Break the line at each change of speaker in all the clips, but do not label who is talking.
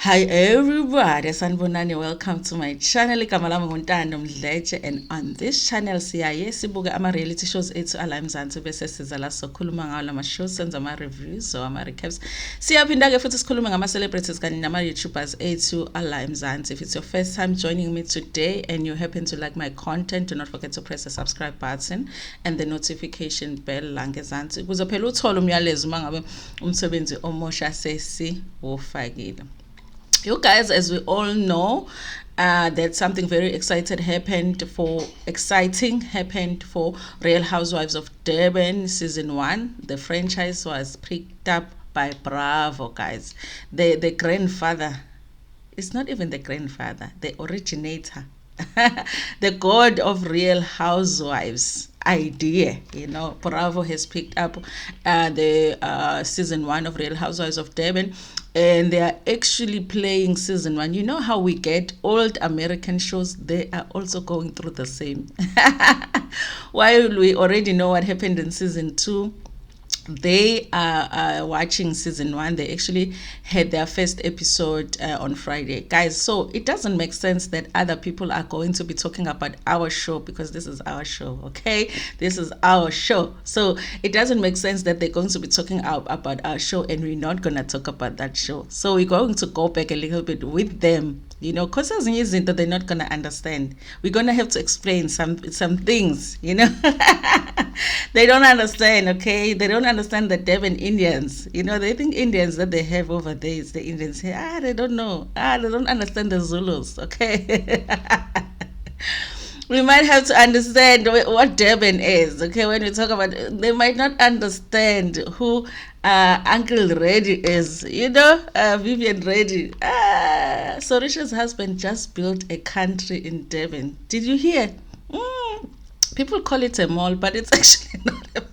Hi everybody, sanibonani, welcome to my channel. Igama lami nguNtando Mdletshe, and on this channel siyaye sibuke ama reality shows ethu ala eMzansi bese siza la sokhuluma ngawo lama shows, senza ama reviews or ama recaps. Siyaphinda ke futhi sikhulume ngama celebrities kanye nama YouTubers ethu ala eMzansi. If it's your first time joining me today and you happen to like my content, do not forget to press the subscribe button and the notification bell la ngezansi ukuze phela uthole umyalezo mangabe umsebenzi omusha sesi wofakile. You guys, as we all know, that something very exciting happened for Real Housewives of Durban season 1. The franchise was picked up by Bravo, guys. The grandfather, it's not even the grandfather, the originator, the god of Real Housewives idea. Bravo has picked up the season 1 of Real Housewives of Durban, and they are actually playing season 1. You know how we get old American shows? They are also going through the same. While we already know what happened in season 2, they are watching season 1. They actually had their first episode on Friday, guys. So it doesn't make sense that other people are going to be talking about our show, because this is our show. Okay, this is our show, so it doesn't make sense that they're going to be talking about our show and we're not going to talk about that show. So we're going to go back a little bit with them, because there's reason that they're not going to understand. We're going to have to explain some things. They don't understand. Okay, they don't understand the Durban Indians. They think Indians that they have over there is the Indians. They don't know. They don't understand the Zulus. Okay. We might have to understand what Durban is. Okay, when we talk about, they might not understand who Uncle Reddy is. Vivian Reddy. Sorisha's husband just built a country in Durban. Did you hear? People call it a mall, but it's actually not a mall.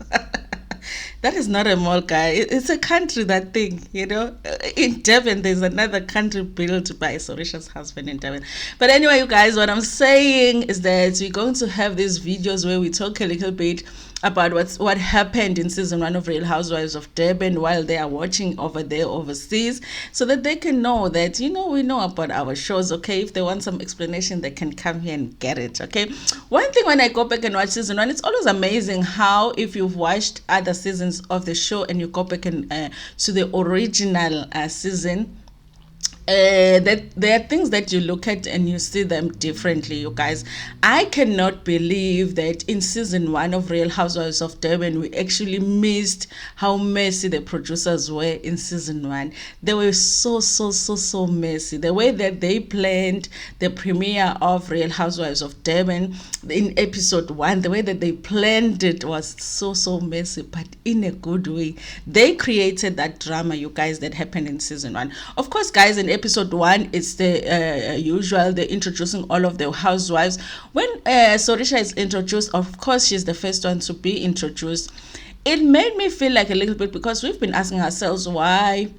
That is not a mall, guy. It's a country, that thing, In Durban, there's another country built by Sorisha's husband in Durban. But anyway, you guys, what I'm saying is that we're going to have these videos where we talk a little bit about what happened in season 1 of Real Housewives of Durban while they are watching over there overseas, so that they can know that, we know about our shows. Okay, if they want some explanation, they can come here and get it. Okay, one thing, when I go back and watch season 1, it's always amazing how, if you've watched other seasons of the show and you go back and to the original season, that there are things that you look at and you see them differently. You guys, I cannot believe that in season 1 of Real Housewives of Durban, we actually missed how messy the producers were in season 1. They were so messy. The way that they planned the premiere of Real Housewives of Durban in episode 1, the way that they planned it was so messy, but in a good way. They created that drama, you guys, that happened in season 1. Of course, guys, in episode 1, it's the usual, they're introducing all of the housewives. When Sorisha is introduced, of course, she's the first one to be introduced. It made me feel like a little bit, because we've been asking ourselves why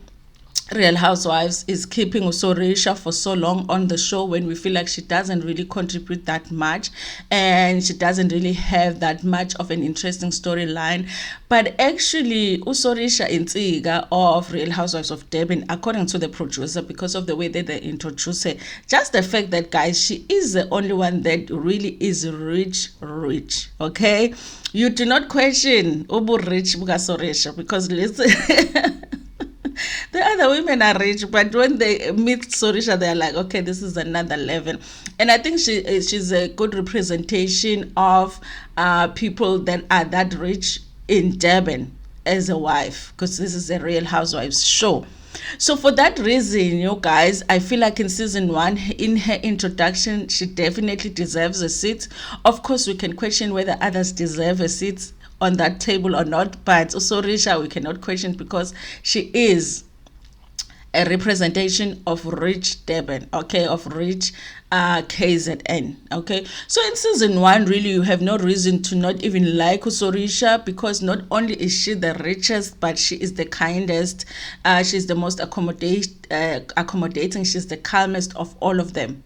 Real Housewives is keeping Sorisha for so long on the show, when we feel like she doesn't really contribute that much and she doesn't really have that much of an interesting storyline. But actually, Sorisha Intiga of Real Housewives of Durban, according to the producer, because of the way that they introduce her, just the fact that, guys, she is the only one that really is rich. Okay, you do not question Ubu rich buka Sorisha, because listen. The other women are rich, but when they meet Sorisha, they're like, okay, this is another level. And I think she's a good representation of people that are that rich in Durban as a wife, because this is a Real Housewives show. So for that reason, you guys, I feel like in season 1, in her introduction, she definitely deserves a seat. Of course, we can question whether others deserve a seat on that table or not, but Sorisha, we cannot question, because she is a representation of rich Durban, okay, of rich KZN. Okay, so in season 1, really, you have no reason to not even like Sorisha, because not only is she the richest, but she is the kindest, she's the most accommodating, she's the calmest of all of them,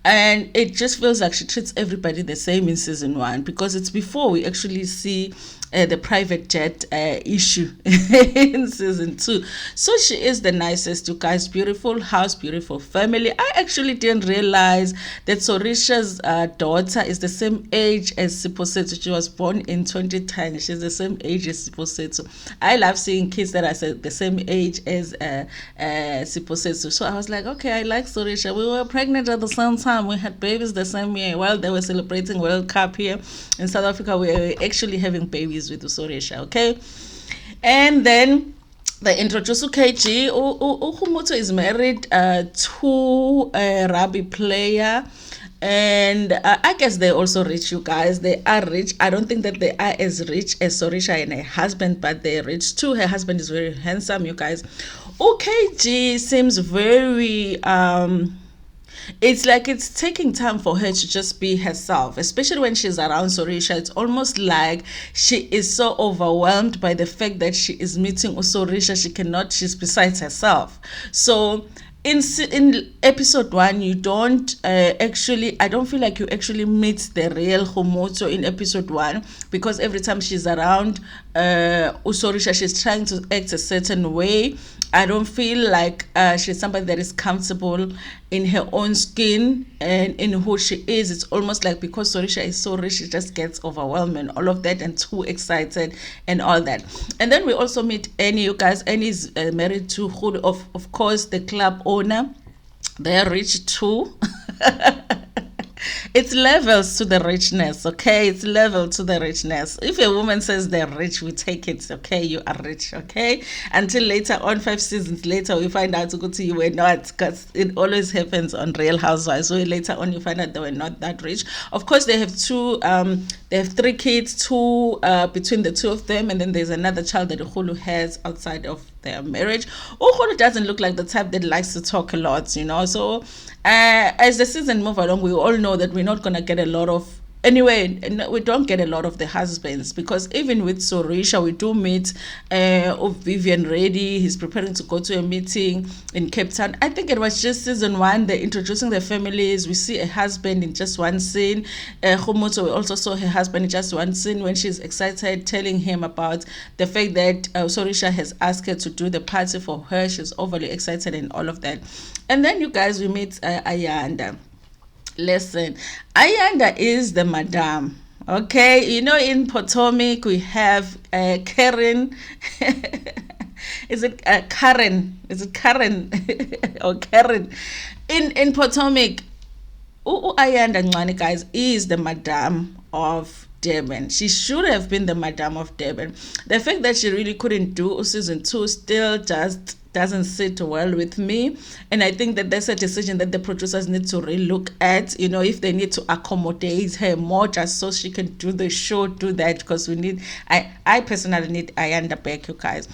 and it just feels like she treats everybody the same in season 1, because it's before we actually see the private jet issue in season 2. So she is the nicest, you guys. Beautiful house, beautiful family. I actually didn't realize that Sorisha's daughter is the same age as Siposetsu. She was born in 2010. She's the same age as Siposetsu. I love seeing kids that are the same age as Siposetsu. So I was like, okay, I like Sorisha. We were pregnant at the same time. We had babies the same year. While they were celebrating World Cup here in South Africa, we were actually having babies with Sorisha, okay? And then they introduce KG. Uhumuto is married to a rugby player. And I guess they're also rich, you guys. They are rich. I don't think that they are as rich as Sorisha and her husband, but they're rich too. Her husband is very handsome, you guys. OKG seems very it's like it's taking time for her to just be herself, especially when she's around Sorisha. It's almost like she is so overwhelmed by the fact that she is meeting Sorisha. She's besides herself. So in episode 1, you don't I don't feel like you actually meet the real Homoto in episode 1, because every time she's around Sorisha, she's trying to act a certain way. I don't feel like she's somebody that is comfortable in her own skin and in who she is. It's almost like because Sorisha is so rich, she just gets overwhelmed and all of that and too excited and all that. And then we also meet Annie, you guys. Annie is married to RHOD, of course, the club owner. They're rich too. It's levels to the richness, okay? It's level to the richness. If a woman says they're rich, we take it, okay? You are rich, okay? Until later on, 5 seasons later, we find out you were not, because it always happens on Real Housewives. So later on, you find out they were not that rich. Of course, they have 3 kids, 2 between the 2 of them, and then there's another child that Uhulu has outside of their marriage. Uhulu doesn't look like the type that likes to talk a lot, you know. So as the season move along, we all know that we're not going to get a lot of, anyway, we don't get a lot of the husbands, because even with Sorisha, we do meet Vivian ready. He's preparing to go to a meeting in Cape Town. I think it was just season 1, they're introducing the families. We see a husband in just one scene. Homoto, we also saw her husband in just one scene when she's excited, telling him about the fact that Sorisha has asked her to do the party for her. She's overly excited and all of that. And then, you guys, we meet Ayanda. Listen, Ayanda is the madam, okay? You know, in Potomac, we have Karen. Is it Karen? Is it Karen or Karen? In Potomac, Ayanda Ncwane, guys, is the madam of Durban. She should have been the madam of Durban. The fact that she really couldn't do season 2 still just doesn't sit well with me, and I think that that's a decision that the producers need to relook at. You know, if they need to accommodate her more just so she can do the show, do that, because we need, I personally need Ayanda back, you guys.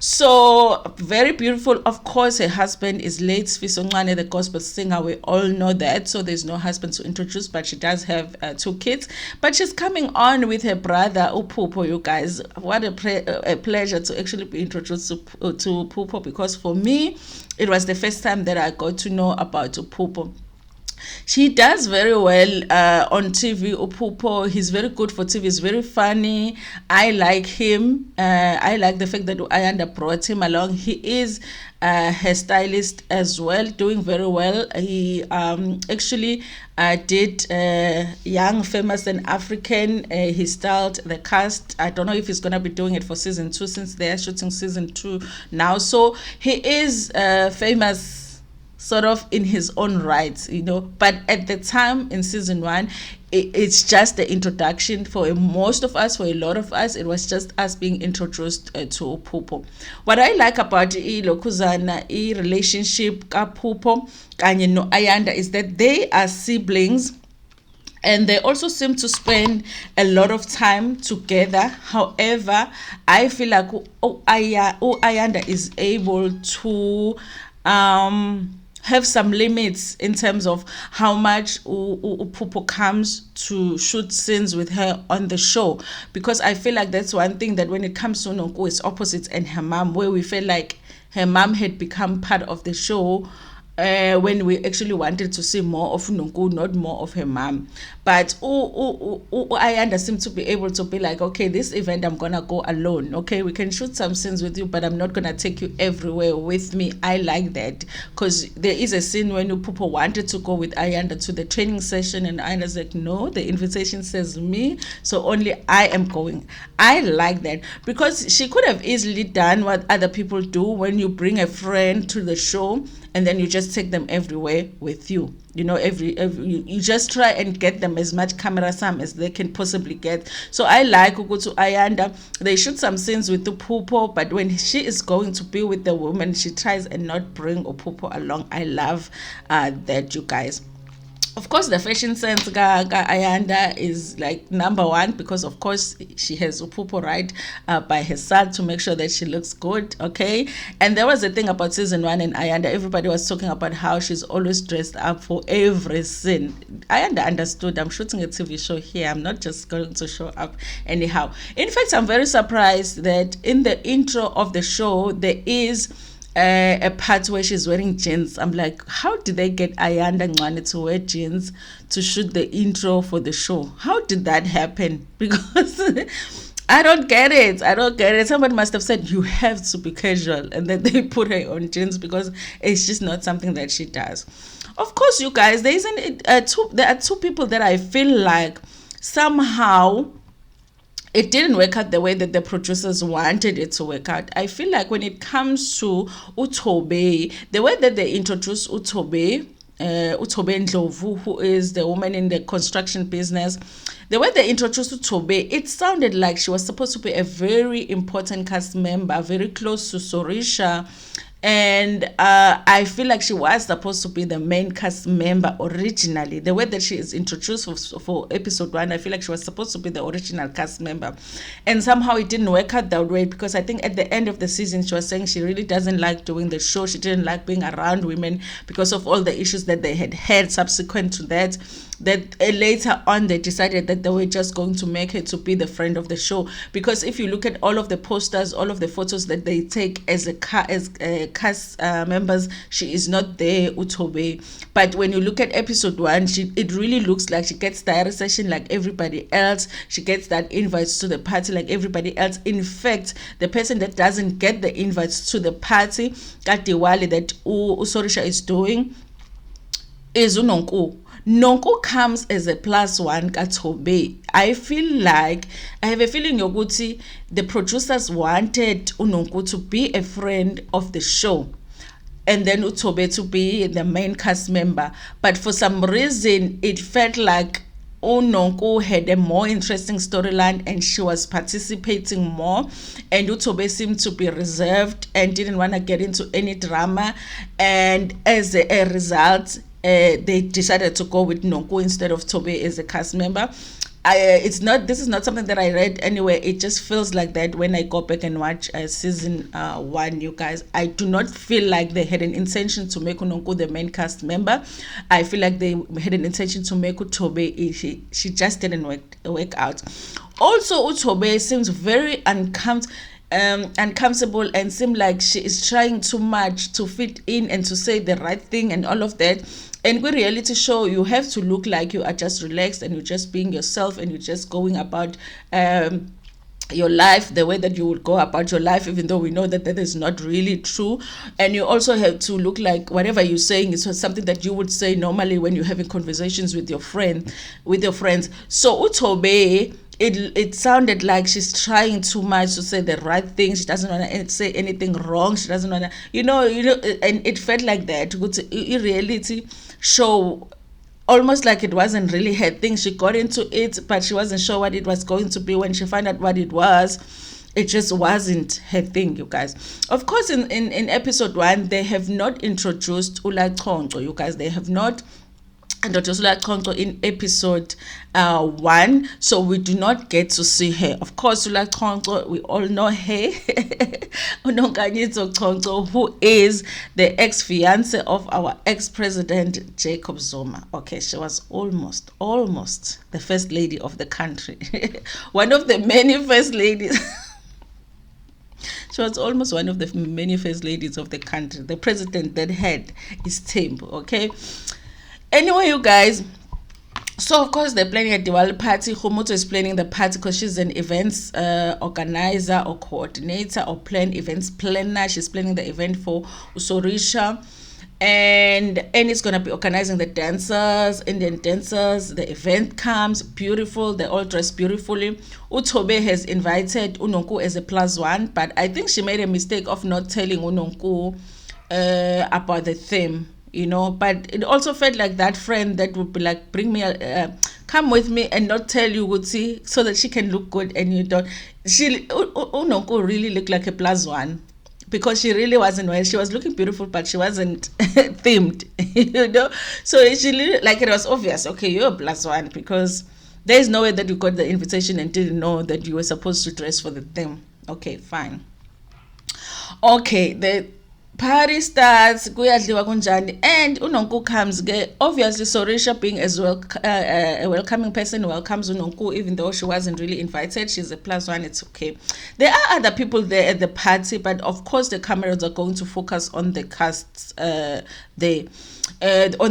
So very beautiful. Of course, her husband is late, Sfiso Ncwane, the gospel singer. We all know that. So there's no husband to introduce, but she does have 2 kids. But she's coming on with her brother Pupa, you guys. What a pleasure to actually be introduced to Pupa, because for me, it was the first time that I got to know about Pupa. She does very well on TV. Upupo, he's very good for TV. He's very funny. I like him. I like the fact that Ayanda brought him along. He is her stylist as well, doing very well. He actually did Young, Famous and African. He styled the cast. I don't know if he's going to be doing it for season 2, since they are shooting season 2 now. So he is famous sort of in his own right, you know, but at the time in season 1, it's just the introduction for most of us. For a lot of us, it was just us being introduced to Pupo. What I like about Lokuzana relationship ka Pupo kanye no Ayanda is that they are siblings, and they also seem to spend a lot of time together. However, I feel like Ayanda is able to have some limits in terms of how much Pupo comes to shoot scenes with her on the show, because I feel like that's one thing that when it comes to Nonku, it's opposite and her mom, where we feel like her mom had become part of the show when we actually wanted to see more of Nonku, not more of her mom. But Ayanda seemed to be able to be like, okay, this event I'm gonna go alone. Okay, we can shoot some scenes with you, but I'm not gonna take you everywhere with me. I like that because there is a scene when Pupa wanted to go with Ayanda to the training session, and Ayanda's like, no, the invitation says me, so only I am going. I like that because she could have easily done what other people do when you bring a friend to the show and then you just take them everywhere with you. You know, every you just try and get them as much camera time as they can possibly get. So I like go to Ayanda. They shoot some scenes with the Pupo, but when she is going to be with the woman, she tries and not bring Pupo along. I love that, you guys. Of course, the fashion sense ga Ayanda is like number one because of course she has Upupo right by her side to make sure that she looks good. Okay, and there was a thing about season one and Ayanda. Everybody was talking about how she's always dressed up for every scene. Ayanda understood. I'm shooting a TV show here. I'm not just going to show up anyhow. In fact, I'm very surprised that in the intro of the show there is a part where she's wearing jeans. I'm like, how did they get Ayanda Ngwane to wear jeans to shoot the intro for the show? How did that happen? Because I don't get it. I don't get it. Somebody must have said you have to be casual, and then they put her on jeans because it's just not something that she does. Of course, you guys, there are two people that I feel like somehow it didn't work out the way that the producers wanted it to work out. I feel like when it comes to Utobe, the way that they introduced Utobe Ndlovu, who is the woman in the construction business, the way they introduced Utobe, it sounded like she was supposed to be a very important cast member, very close to Sorisha. And I feel like she was supposed to be the main cast member originally. The way that she is introduced for episode one, I feel like she was supposed to be the original cast member. And somehow it didn't work out that way because I think at the end of the season, she was saying she really doesn't like doing the show. She didn't like being around women because of all the issues that they had subsequent to that. That later on they decided that they were just going to make her to be the friend of the show, because if you look at all of the posters, all of the photos that they take as cast members, she is not there, Utobe. But when you look at episode one, it really looks like she gets diary session like everybody else. She gets that invites to the party like everybody else. In fact, the person that doesn't get the invites to the party at Diwali that Sorisha is doing is Unonku. Nonko comes as a plus one Katobe. I have a feeling Yoguti, the producers wanted Unonko to be a friend of the show and then Utobe to be the main cast member. But for some reason, it felt like Nonko had a more interesting storyline and she was participating more, and Utobe seemed to be reserved and didn't want to get into any drama, and as a result they decided to go with Nonko instead of Tobe as a cast member. This is not something that I read anywhere. It just feels like that when I go back and watch season one, you guys. I do not feel like they had an intention to make Nonko the main cast member. I feel like they had an intention to make Utobe. She just didn't work out. Also, Utobe seems very uncomfortable and seem like she is trying too much to fit in and to say the right thing and all of that. And with reality show, you have to look like you are just relaxed and you're just being yourself and you're just going about your life the way that you would go about your life, even though we know that that is not really true. And you also have to look like whatever you're saying is something that you would say normally when you're having conversations with your friends. So Utobe, it sounded like she's trying too much to say the right thing. She doesn't want to say anything wrong. She doesn't want to, and it felt like that. In reality show, almost like it wasn't really her thing. She got into it, but she wasn't sure what it was going to be. When she found out what it was, it just wasn't her thing, you guys. Of course, in episode one, they have not introduced Ula Chongo, you guys. They have not introduced Ula Chongo in episode one, so we do not get to see her. Of course, Ula Chongo, we all know her. Unonkanyitso Chongo, who is the ex-fiance of our ex-president Jacob Zuma. Okay, she was almost the first lady of the country. One of the many first ladies. She was almost one of the many first ladies of the country. The president that had his temple, okay? Anyway, you guys, so of course they're planning a Diwali party. Khumuto is planning the party because she's an events organizer or coordinator or events planner. She's planning the event for Sorisha. And Annie's gonna be organizing the dancers, Indian dancers. The event comes beautiful. They all dress beautifully. Utobe has invited Unonku as a +1, but I think she made a mistake of not telling Unonku about the theme. But it also felt like that friend that would be like, bring me come with me and not tell you, would see, so that she can look good and you don't. Unonku really looked like a +1 because she really wasn't well. She was looking beautiful, but she wasn't themed, So she like, it was obvious, okay, you're a +1 because there is no way that you got the invitation and didn't know that you were supposed to dress for the theme. Okay, fine. Okay, the party starts, kuyadliwa kunjani, and Unonku comes. Obviously, Sorisha, being as well a welcoming person, welcomes Unonku, even though she wasn't really invited. She's a +1, it's okay. There are other people there at the party, but of course the cameras are going to focus on the cast on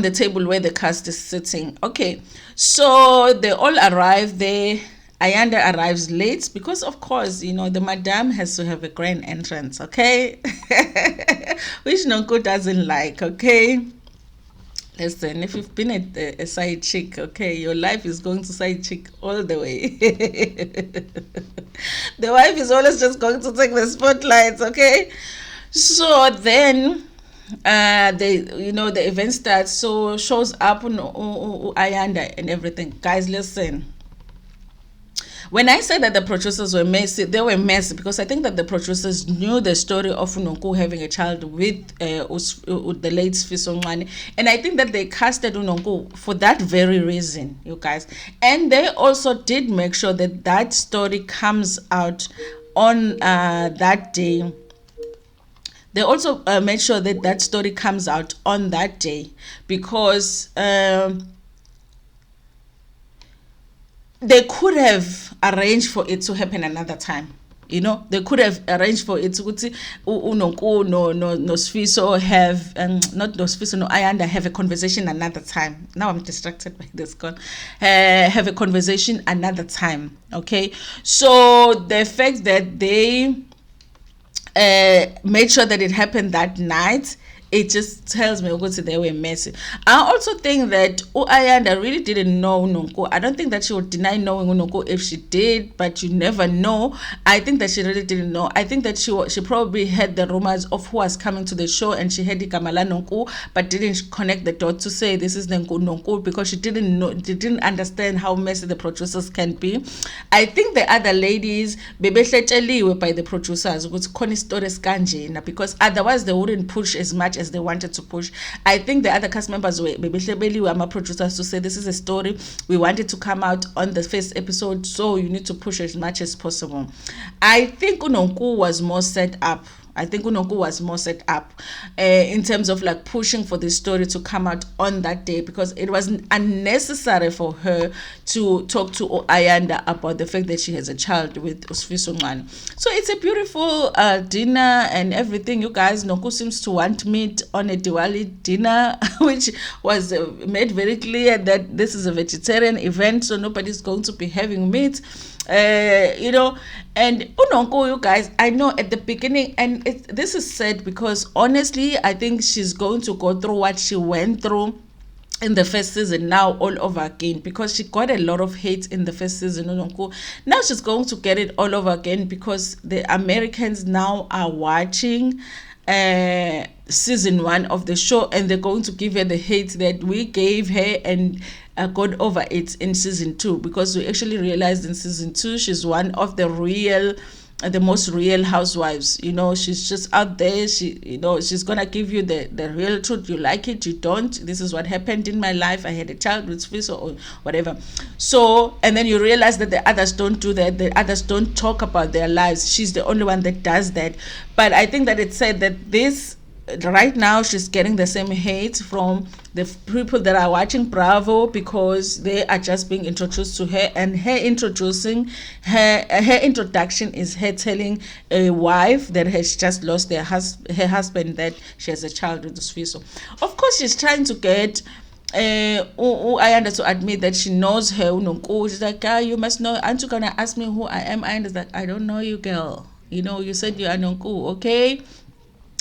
the table where the cast is sitting. Okay, so they all arrive there. Ayanda arrives late because, of course, the madam has to have a grand entrance, okay? Which Nonko doesn't like, okay? Listen, if you've been a side chick, okay, your life is going to side chick all the way. The wife is always just going to take the spotlights, okay? So then the event starts, so shows up Ayanda and everything. Guys, listen. When I said that the producers were messy, they were messy because I think that the producers knew the story of Unonku having a child with the late Sfiso, and I think that they casted Unonku for that very reason, you guys. And they also did make sure that that story comes out on that day. They also made sure that that story comes out on that day because they could have arranged for it to happen another time. They could have arranged for it to Unonku no Sfiso have not no Sfiso no Ayanda have a conversation another time. Now I'm distracted by this call. Have a conversation another time. Okay, so the fact that they made sure that it happened that night, it just tells me they were messy. I also think that Ayanda really didn't know Unonku. I don't think that she would deny knowing Unonku if she did, but you never know. I think that she really didn't know. I think that she probably heard the rumors of who was coming to the show, and she heard Ikamala Nonku, but didn't connect the dot to say this is Nonku because she didn't understand how messy the producers can be. I think the other ladies bebehletsheliwe by the producers because otherwise they wouldn't push as much as they wanted to push. I think the other cast members were producers to say this is a story we wanted to come out on the first episode, so you need to push as much as possible. I think Unonku was more set up. In terms of like pushing for this story to come out on that day because it was unnecessary for her to talk to Ayanda about the fact that she has a child with Sfiso. So it's a beautiful dinner and everything. You guys, Nonku seems to want meat on a Diwali dinner, which was made very clear that this is a vegetarian event, so nobody's going to be having meat. And Unonku, you guys, I know at the beginning, and this is sad because honestly, I think she's going to go through what she went through in the first season now all over again because she got a lot of hate in the first season. Unonku. Now she's going to get it all over again because the Americans now are watching season 1 of the show, and they're going to give her the hate that we gave her and got over it in season 2 because we actually realized in season 2 she's one of the most real housewives. She's just out there. She's gonna give you the real truth. You like it, you don't. This is what happened in my life. I had a child with Sfiso or whatever. So, and then you realize that the others don't do that. The others don't talk about their lives. She's the only one that does that. But I think that it said that this right now she's getting the same hate from the people that are watching Bravo, because they are just being introduced to her, and her introduction is her telling a wife that has just lost her husband, that she has a child with Sfiso. Of course, she's trying to get Ayanda to admit that she knows her unonku. She's like, you must know, aren't you gonna ask me who I am? Ayanda's like, I don't know you, girl. You said you are nonku, okay?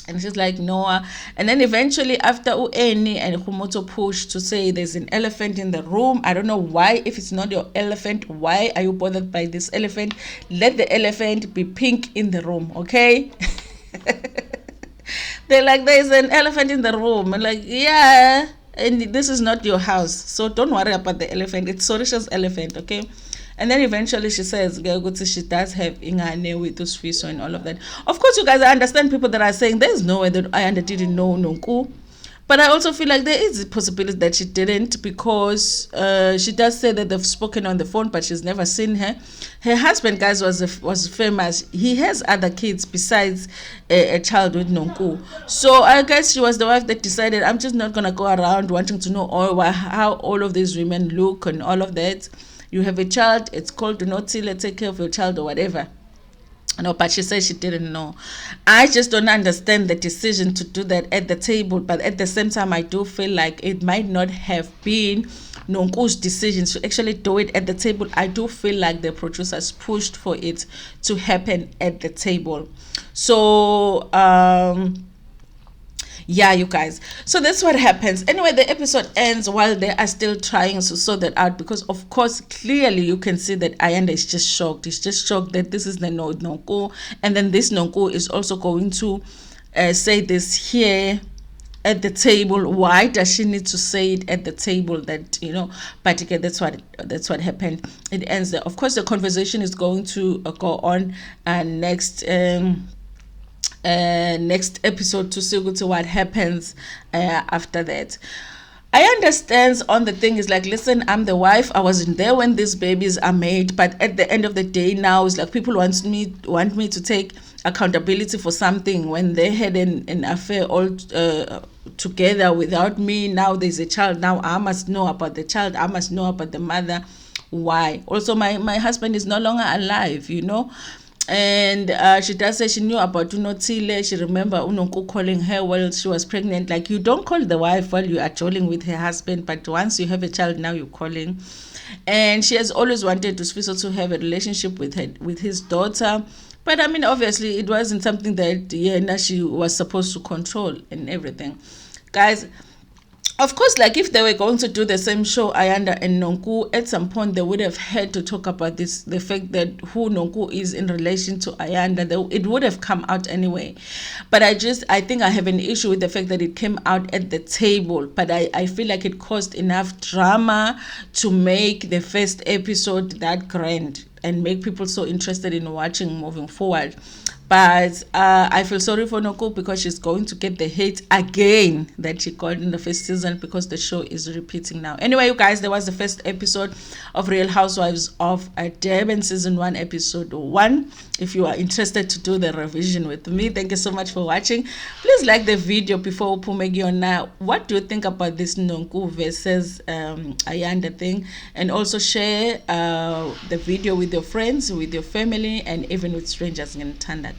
And she's like, no. And then eventually, after Ueni and Humoto push to say there's an elephant in the room, I don't know why. If it's not your elephant, why are you bothered by this elephant? Let the elephant be pink in the room, okay? They're like, there's an elephant in the room. I'm like, yeah, and this is not your house, so don't worry about the elephant. It's Sorisha's elephant, okay? And then eventually she says she does have ingane with Usfiso and all of that. Of course, you guys, I understand people that are saying there's no way that Ayanda didn't know Nonku. But I also feel like there is a possibility that she didn't, because she does say that they've spoken on the phone, but she's never seen her. Her husband, guys, was famous. He has other kids besides a child with Nonku. So I guess she was the wife that decided, I'm just not going to go around wanting to know how all of these women look and all of that. You have a child, it's called Notile, take care of your child or whatever. No, but she said she didn't know. I just don't understand the decision to do that at the table. But at the same time, I do feel like it might not have been Nonku's decision to actually do it at the table. I do feel like the producers pushed for it to happen at the table. So, yeah, you guys, so that's what happens. Anyway, the episode ends while they are still trying to sort that out, because of course clearly you can see that Ayanda is just shocked. He's just shocked that this is the Nonko, and then this Nonko is also going to say this here at the table. Why does she need to say it at the table? That, but again, that's what happened. It ends there. Of course, the conversation is going to go on next episode to see what happens after that. I understand on the thing is like, listen, I'm the wife. I wasn't there when these babies are made, but at the end of the day now, it's like people want me to take accountability for something when they had an affair all together without me. Now there's a child. Now I must know about the child. I must know about the mother. Why? Also, my husband is no longer alive, And she does say she knew about Unotile. She remember Unonku calling her while she was pregnant. Like, you don't call the wife while you are joling with her husband, but once you have a child, now you're calling. And she has always wanted Sfiso to have a relationship with his daughter. But I mean, obviously, it wasn't something that she was supposed to control and everything. Guys, of course, like if they were going to do the same show, Ayanda and Nonku, at some point they would have had to talk about the fact that who Nonku is in relation to Ayanda. It would have come out anyway. But I think I have an issue with the fact that it came out at the table. But I feel like it caused enough drama to make the first episode that grand and make people so interested in watching moving forward. But I feel sorry for Nonku, because she's going to get the hate again that she got in the first season, because the show is repeating now. Anyway, you guys, there was the first episode of Real Housewives of Durban Season 1, Episode 1. If you are interested to do the revision with me, thank you so much for watching. Please like the video before Pumegiona. What do you think about this Nonku versus Ayanda thing? And also share the video with your friends, with your family, and even with strangers in Ntando.